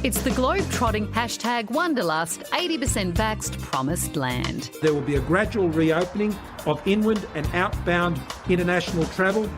It's the globe-trotting #Wanderlust 80% vaxxed promised land. There will be a gradual reopening of inward and outbound international travel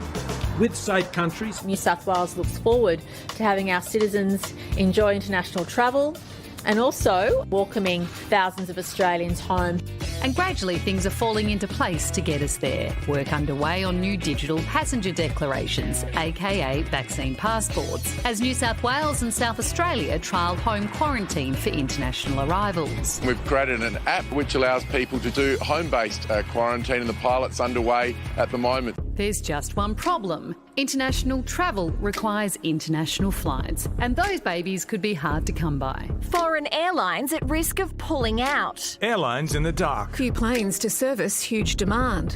with safe countries. New South Wales looks forward to having our citizens enjoy international travel and also welcoming thousands of Australians home. And gradually things are falling into place to get us there. Work underway on new digital passenger declarations, aka vaccine passports, as New South Wales and South Australia trialled home quarantine for international arrivals. We've created an app which allows people to do home-based quarantine, and the pilot's underway at the moment. There's just one problem. International travel requires international flights, and those babies could be hard to come by. Foreign airlines at risk of pulling out. Airlines in the dark. Few planes to service huge demand.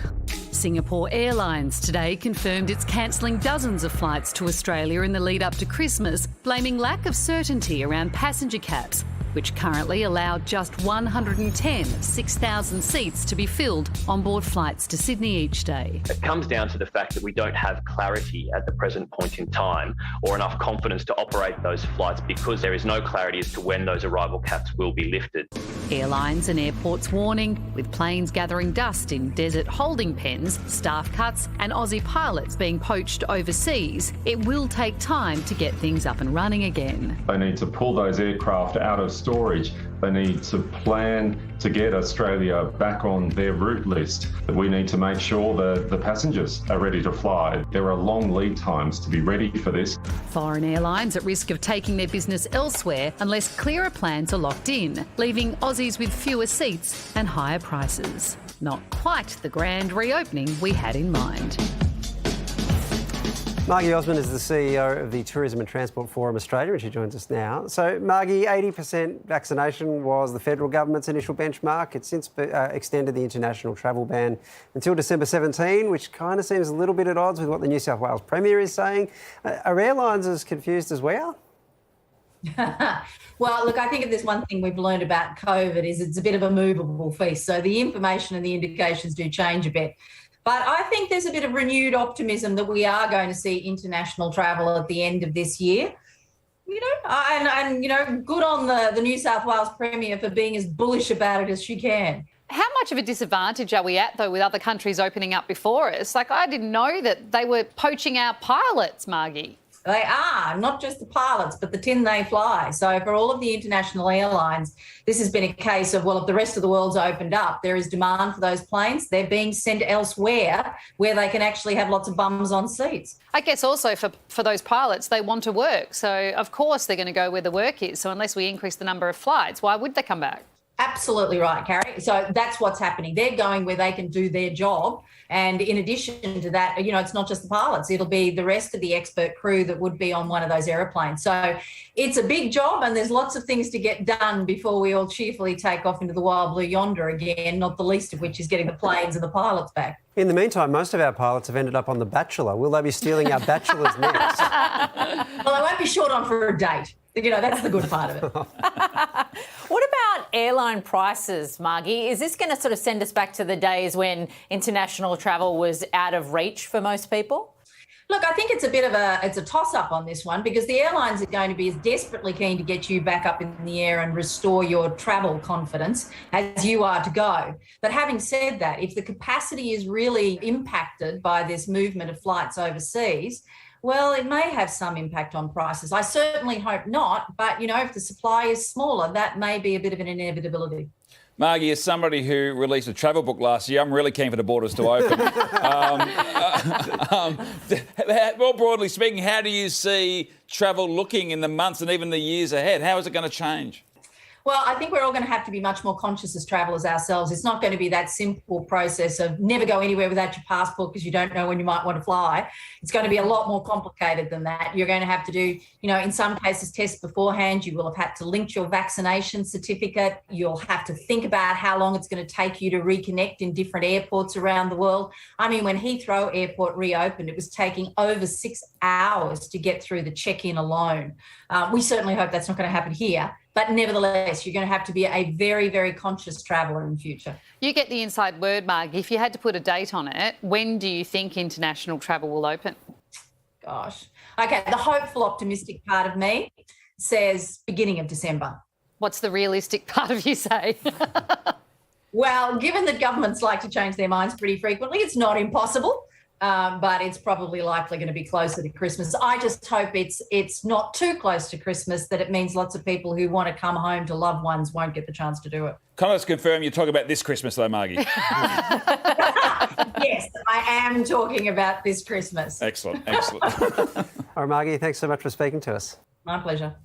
Singapore Airlines today confirmed it's cancelling dozens of flights to Australia in the lead up to Christmas, blaming lack of certainty around passenger caps, which currently allow just 110 of 6,000 seats to be filled on board flights to Sydney each day. It comes down to the fact that we don't have clarity at the present point in time or enough confidence to operate those flights because there is no clarity as to when those arrival caps will be lifted. Airlines and airports warning, with planes gathering dust in desert holding pens, staff cuts and Aussie pilots being poached overseas, it will take time to get things up and running again. They need to pull those aircraft out of storage. They need to plan to get Australia back on their route list. We need to make sure that the passengers are ready to fly. There are long lead times to be ready for this. Foreign airlines at risk of taking their business elsewhere unless clearer plans are locked in, leaving Aussies with fewer seats and higher prices. Not quite the grand reopening we had in mind. Margie Osmond is the CEO of the Tourism and Transport Forum Australia, and she joins us now. So, Margie, 80% vaccination was the federal government's initial benchmark. It's since extended the international travel ban until December 17, which kind of seems a little bit at odds with what the New South Wales Premier is saying. Are airlines as confused as we are? Well, look, I think if there's one thing we've learned about COVID is it's a bit of a movable feast. So the information and the indications do change a bit. But I think there's a bit of renewed optimism that we are going to see international travel at the end of this year. You know, and good on the New South Wales Premier for being as bullish about it as she can. How much of a disadvantage are we at, though, with other countries opening up before us? Like, I didn't know that they were poaching our pilots, Margie. They are, not just the pilots, but the tin they fly. So for all of the international airlines, this has been a case of, well, if the rest of the world's opened up, there is demand for those planes. They're being sent elsewhere where they can actually have lots of bums on seats. I guess also for those pilots, they want to work. So, of course, they're going to go where the work is. So unless we increase the number of flights, why would they come back? Absolutely right, Carrie. So that's what's happening. They're going where they can do their job. And in addition to that, it's not just the pilots. It'll be the rest of the expert crew that would be on one of those aeroplanes. So it's a big job and there's lots of things to get done before we all cheerfully take off into the wild blue yonder again, not the least of which is getting the planes and the pilots back. In the meantime, most of our pilots have ended up on The Bachelor. Will they be stealing our bachelors next? Well, I won't be short on for a date. That's the good part of it. What about airline prices, Margie? Is this going to sort of send us back to the days when international travel was out of reach for most people? Look, I think it's a toss-up on this one because the airlines are going to be as desperately keen to get you back up in the air and restore your travel confidence as you are to go. But having said that, if the capacity is really impacted by this movement of flights overseas, well, it may have some impact on prices. I certainly hope not, but, if the supply is smaller, that may be a bit of an inevitability. Margie, as somebody who released a travel book last year, I'm really keen for the borders to open. More broadly speaking, how do you see travel looking in the months and even the years ahead? How is it going to change? Well, I think we're all going to have to be much more conscious as travellers ourselves. It's not going to be that simple process of never go anywhere without your passport because you don't know when you might want to fly. It's going to be a lot more complicated than that. You're going to have to do, in some cases, tests beforehand. You will have had to link your vaccination certificate. You'll have to think about how long it's going to take you to reconnect in different airports around the world. I mean, when Heathrow Airport reopened, it was taking over 6 hours to get through the check-in alone. We certainly hope that's not going to happen here. But nevertheless, you're going to have to be a very, very conscious traveller in the future. You get the inside word, Mark. If you had to put a date on it, when do you think international travel will open? Gosh. Okay, the hopeful, optimistic part of me says beginning of December. What's the realistic part of you say? Well, given that governments like to change their minds pretty frequently, it's not impossible, but it's probably likely going to be closer to Christmas. I just hope it's not too close to Christmas, that it means lots of people who want to come home to loved ones won't get the chance to do it. Can I just confirm you're talking about this Christmas though, Margie? Yes, I am talking about this Christmas. Excellent, excellent. All right, Margie, thanks so much for speaking to us. My pleasure.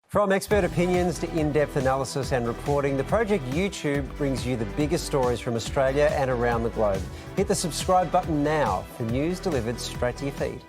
From expert opinions to in-depth analysis and reporting, the Project YouTube brings you the biggest stories from Australia and around the globe. Hit the subscribe button now for news delivered straight to your feed.